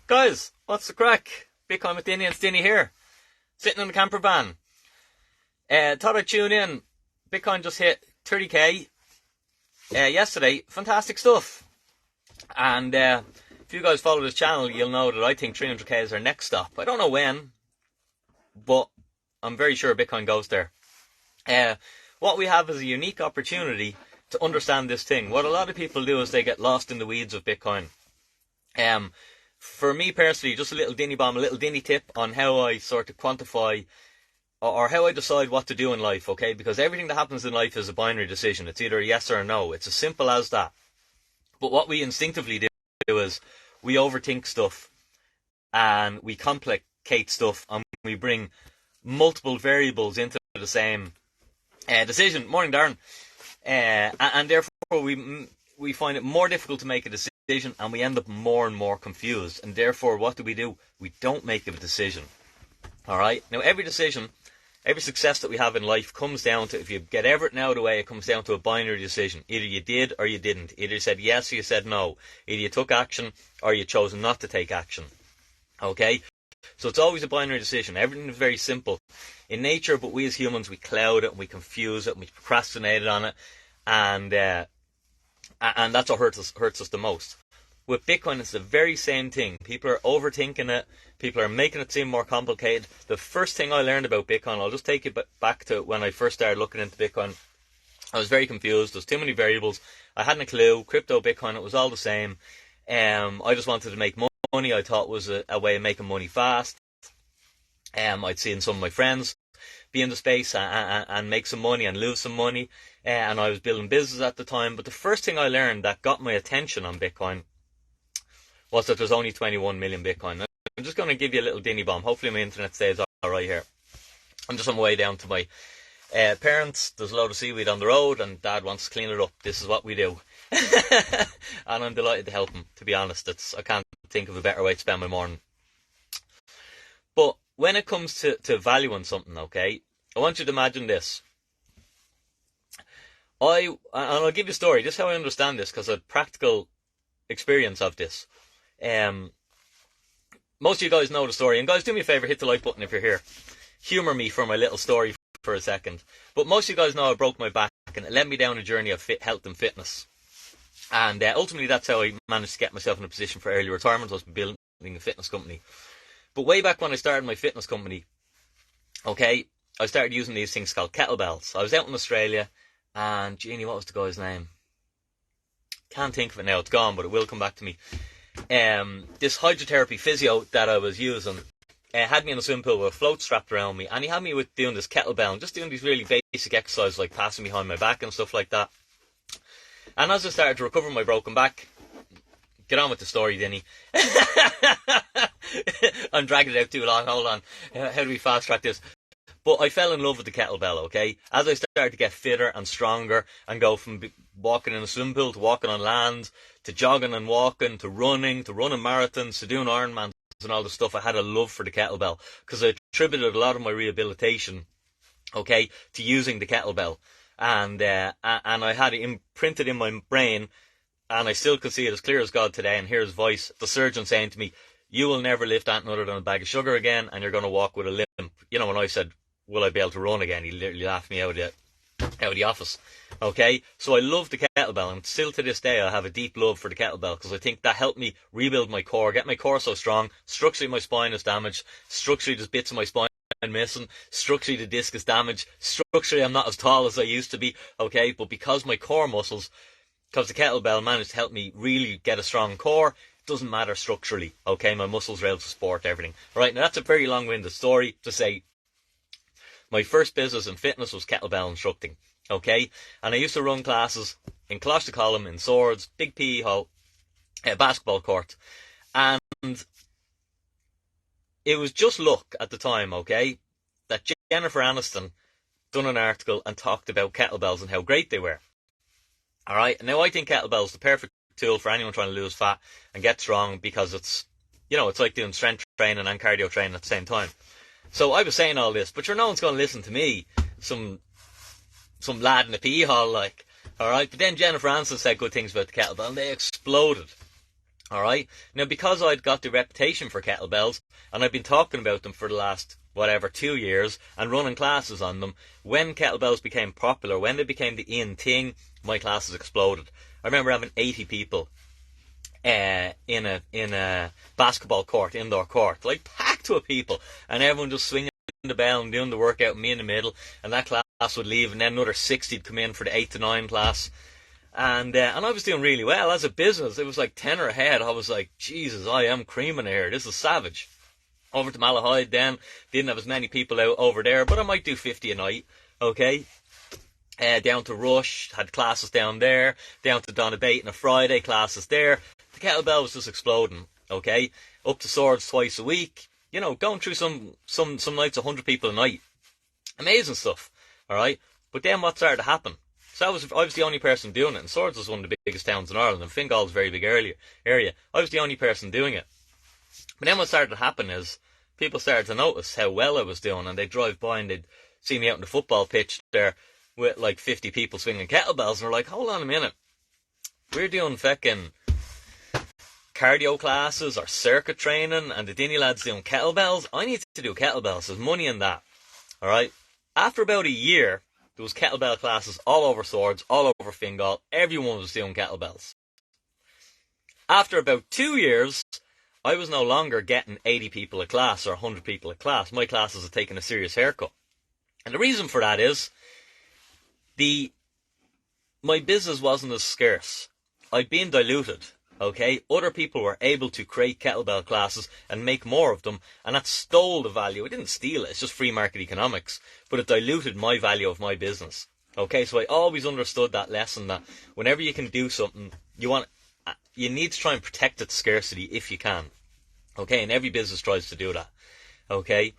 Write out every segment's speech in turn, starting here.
Guys, what's the crack? Bitcoin with Dinny and Stinny here, sitting in the camper van. Thought I'd tune in. Bitcoin just hit 30k yesterday. Fantastic stuff. And if you guys follow this channel, you'll know that I think 300k is our next stop. I don't know when, but I'm very sure Bitcoin goes there. What we have is a unique opportunity to understand this thing. What a lot of people do is they get lost in the weeds of Bitcoin. For me personally, just a little dinny tip on how I sort of quantify or how I decide what to do in life, okay? Because everything that happens in life is a binary decision. It's either a yes or a no. It's as simple as that. But what we instinctively do is we overthink stuff and we complicate stuff and we bring multiple variables into the same decision. Morning, Darren. And therefore we find it more difficult to make a decision and we end up more and more confused. And therefore, what do? We don't make a decision. Alright? Now, every decision, every success that we have in life comes down to, if you get everything out of the way, it comes down to a binary decision. Either you did or you didn't. Either you said yes or you said no. Either you took action or you chose not to take action. Okay? So it's always a binary decision. Everything is very simple in nature, but we as humans, we cloud it and we confuse it and we procrastinate on it. And that's what hurts us the most. With Bitcoin, it's the very same thing. People are overthinking it. People are making it seem more complicated. The first thing I learned about Bitcoin, I'll just take you back to when I first started looking into Bitcoin. I was very confused. There's too many variables. I hadn't a clue. Crypto, Bitcoin, it was all the same. I just wanted to make money. I thought it was a way of making money fast. I'd seen some of my friends be in the space and make some money and lose some money. And I was building business at the time. But the first thing I learned that got my attention on Bitcoin was that there's only 21 million Bitcoin. Now, I'm just going to give you a little dinny bomb. Hopefully my internet stays alright here. I'm just on my way down to my parents. There's a load of seaweed on the road and Dad wants to clean it up. This is what we do. And I'm delighted to help him, to be honest. I can't think of a better way to spend my morning. But when it comes to valuing something, okay, I want you to imagine this. I'll give you a story, just how I understand this, because I had practical experience of this. Most of you guys know the story, and guys, do me a favour, hit the like button if you're here. Humour me for my little story for a second. But most of you guys know I broke my back, and it led me down a journey of health and fitness. And ultimately, that's how I managed to get myself in a position for early retirement. I was building a fitness company. But way back when I started my fitness company, okay, I started using these things called kettlebells. I was out in Australia, and Jeannie, what was the guy's name? Can't think of it now, it's gone, but it will come back to me. This hydrotherapy physio that I was using had me in a swimming pool with a float strapped around me, and he had me with doing this kettlebell and just doing these really basic exercises like passing behind my back and stuff like that. And as I started to recover my broken back, get on with the story, Dinny. I'm dragging it out too long, hold on. How do we fast track this? But I fell in love with the kettlebell, okay? As I started to get fitter and stronger and go from walking in a swimming pool to walking on land, to jogging and walking, to running marathons, to doing Ironmans and all the stuff, I had a love for the kettlebell because I attributed a lot of my rehabilitation, okay, to using the kettlebell. And I had it imprinted in my brain, and I still could see it as clear as God today, and hear his voice, the surgeon saying to me, you will never lift anything other than a bag of sugar again, and you're going to walk with a limp. You know, when I said, will I be able to run again? He literally laughed me out of the office. Okay, so I love the kettlebell, and still to this day I have a deep love for the kettlebell because I think that helped me rebuild my core, get my core so strong. Structurally my spine is damaged, structurally there's bits of my spine missing, structurally the disc is damaged, structurally I'm not as tall as I used to be, okay, but because my core muscles, because the kettlebell managed to help me really get a strong core, it doesn't matter structurally, okay, my muscles are able to support everything. Alright, now that's a very long-winded story to say my first business in fitness was kettlebell instructing, okay? And I used to run classes in Colum, in Swords, big PE hall, basketball court. And it was just luck at the time, okay, that Jennifer Aniston done an article and talked about kettlebells and how great they were. Alright, now I think kettlebell's the perfect tool for anyone trying to lose fat and get strong because it's, you know, it's like doing strength training and cardio training at the same time. So I was saying all this, but no one's going to listen to me, some lad in a PE hall, like, alright? But then Jennifer Aniston said good things about the kettlebell, and they exploded. Alright? Now, because I'd got the reputation for kettlebells, and I've been talking about them for the last, 2 years, and running classes on them, when kettlebells became popular, when they became the in thing, my classes exploded. I remember having 80 people in a basketball court, indoor court, like packed with people, and everyone just swinging the bell and doing the workout, me in the middle, and that class would leave, and then another 60 would come in for the 8 to 9 class. And I was doing really well as a business. It was like tenner ahead. I was like, Jesus, I am creaming here. This is savage. Over to Malahide then, didn't have as many people out over there, but I might do 50 a night. Okay. Down to Rush, had classes down there. Down to Donabate on a Friday, classes there. The kettlebell was just exploding. Okay. Up to Swords twice a week. You know, going through some nights 100 people a night. Amazing stuff. Alright. But then what started to happen? So I was the only person doing it, and Swords was one of the biggest towns in Ireland, and Fingal's a very big area. I was the only person doing it. But then what started to happen is people started to notice how well I was doing, and they'd drive by and they'd see me out on the football pitch there with like 50 people swinging kettlebells, and they're like, hold on a minute, we're doing fucking cardio classes or circuit training, and the Dinny lad's doing kettlebells. I need to do kettlebells. There's money in that. Alright? After about a year, there was kettlebell classes all over Swords, all over Fingal. Everyone was doing kettlebells. After about 2 years, I was no longer getting 80 people a class or 100 people a class. My classes had taken a serious haircut. And the reason for that is my business wasn't as scarce. I'd been diluted. Okay, other people were able to create kettlebell classes and make more of them, and that stole the value. It didn't steal it, it's just free market economics, but it diluted my value of my business. Okay, so I always understood that lesson, that whenever you can do something, you need to try and protect its scarcity if you can. Okay, and every business tries to do that. Okay,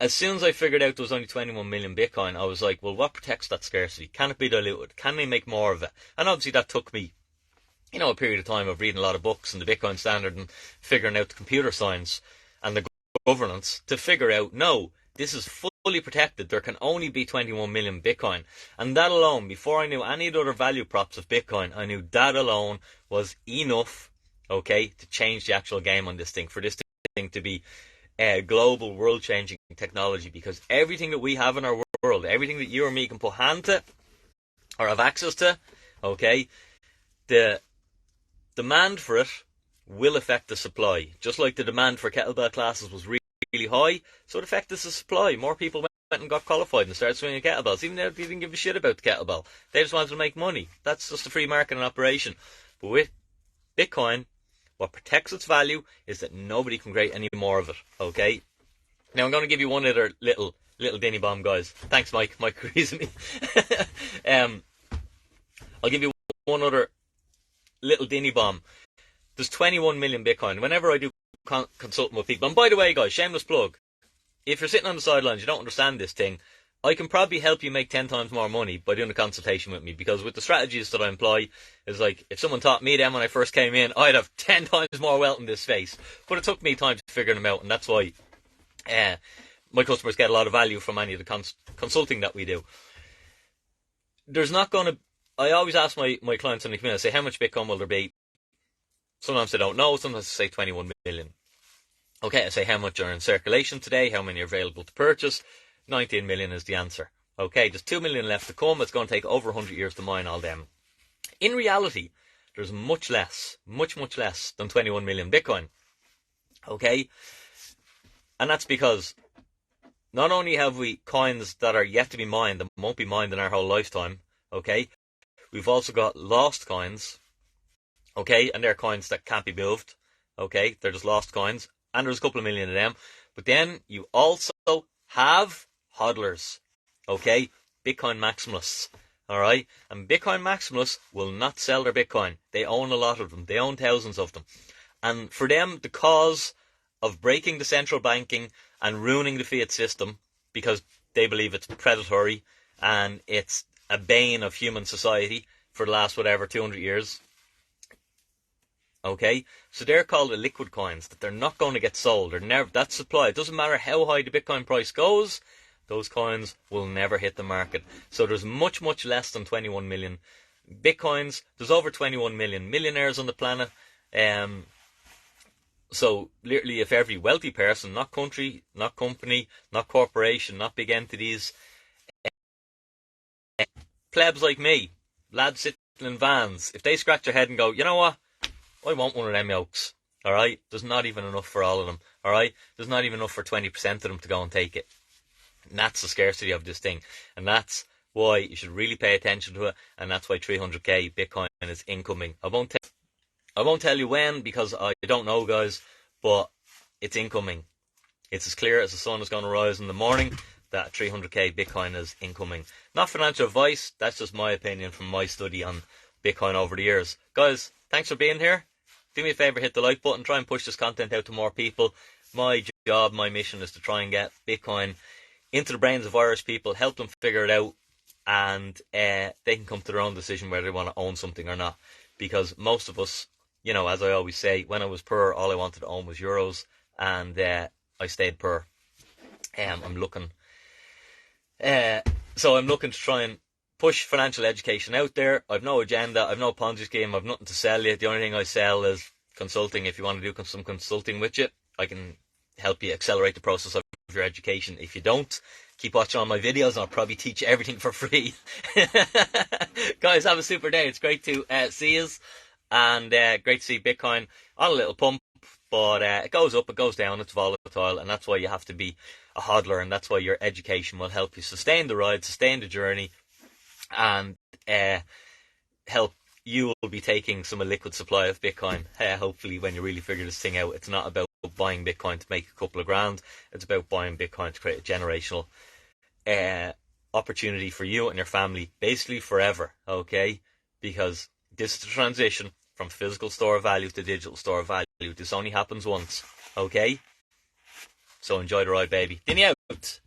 as soon as I figured out there was only 21 million Bitcoin, I was like, well, what protects that scarcity? Can it be diluted? Can they make more of it? And obviously that took me a period of time of reading a lot of books and the Bitcoin Standard and figuring out the computer science and the governance to figure out, no, this is fully protected. There can only be 21 million Bitcoin. And that alone, before I knew any of the other value props of Bitcoin, I knew that alone was enough, okay, to change the actual game on this thing, for this thing to be a global, world-changing technology, because everything that we have in our world, everything that you or me can put hand to or have access to, okay, the demand for it will affect the supply. Just like the demand for kettlebell classes was really, really high, so it affected the supply. More people went and got qualified and started swinging kettlebells, even though they didn't give a shit about the kettlebell. They just wanted to make money. That's just a free market and operation. But with Bitcoin, what protects its value is that nobody can create any more of it. Okay? Now I'm going to give you one other little Dinny bomb, guys. Thanks, Mike. Mike agrees with me. I'll give you one other little Dinny bomb. There's 21 million Bitcoin. Whenever I do consulting with people, and by the way, guys, shameless plug, if you're sitting on the sidelines, you don't understand this thing, I can probably help you make 10 times more money by doing a consultation with me, because with the strategies that I employ, it's like, if someone taught me them when I first came in, I'd have 10 times more wealth in this space. But it took me time to figure them out, and that's why my customers get a lot of value from any of the consulting that we do. There's not going to... I always ask my clients in the community, I say, how much Bitcoin will there be? Sometimes they don't know, sometimes they say 21 million. Okay, I say, how much are in circulation today? How many are available to purchase? 19 million is the answer. Okay, there's 2 million left to come. It's going to take over 100 years to mine all them. In reality, there's much less than 21 million Bitcoin. Okay? And that's because not only have we coins that are yet to be mined, that won't be mined in our whole lifetime, okay? We've also got lost coins, okay? And they're coins that can't be moved, okay? They're just lost coins. And there's a couple of million of them. But then you also have hodlers, okay? Bitcoin maximalists, alright? And Bitcoin maximalists will not sell their Bitcoin. They own a lot of them. They own thousands of them. And for them, the cause of breaking the central banking and ruining the fiat system, because they believe it's predatory and it's a bane of human society for the last, 200 years. Okay? So they're called illiquid coins, that they're not going to get sold. They're never, that supply, it doesn't matter how high the Bitcoin price goes, those coins will never hit the market. So there's much, much less than 21 million Bitcoins. There's over 21 million millionaires on the planet. So literally, if every wealthy person, not country, not company, not corporation, not big entities, plebs like me, lads sitting in vans, if they scratch their head and go, you know what, I want one of them yokes. Alright? There's not even enough for all of them. Alright? There's not even enough for 20% of them to go and take it. And that's the scarcity of this thing. And that's why you should really pay attention to it. And that's why 300k Bitcoin is incoming. I won't tell you when, because I don't know, guys. But it's incoming. It's as clear as the sun is going to rise in the morning that 300k Bitcoin is incoming. Not financial advice. That's just my opinion from my study on Bitcoin over the years. Guys, thanks for being here. Do me a favour, hit the like button, try and push this content out to more people. My job, my mission is to try and get Bitcoin into the brains of Irish people, help them figure it out, and they can come to their own decision whether they want to own something or not. Because most of us, you know, as I always say, when I was poor, all I wanted to own was euros, and I stayed poor. I'm looking to try and push financial education out there. I've no agenda, I've no Ponzi scheme, I've nothing to sell you. The only thing I sell is consulting. If you want to do some consulting with you, I can help you accelerate the process of your education. If you don't, keep watching all my videos and I'll probably teach you everything for free. Guys, have a super day. It's great to see you, and great to see Bitcoin on a little pump, but it goes up, it goes down, it's volatile, and that's why you have to be a hodler, and that's why your education will help you sustain the ride, sustain the journey, and help you will be taking some liquid supply of Bitcoin. Hopefully, when you really figure this thing out, it's not about buying Bitcoin to make a couple of grand. It's about buying Bitcoin to create a generational opportunity for you and your family, basically forever. Okay, because this is the transition from physical store of value to digital store of value. This only happens once. Okay, so enjoy the ride, baby. Dinny out.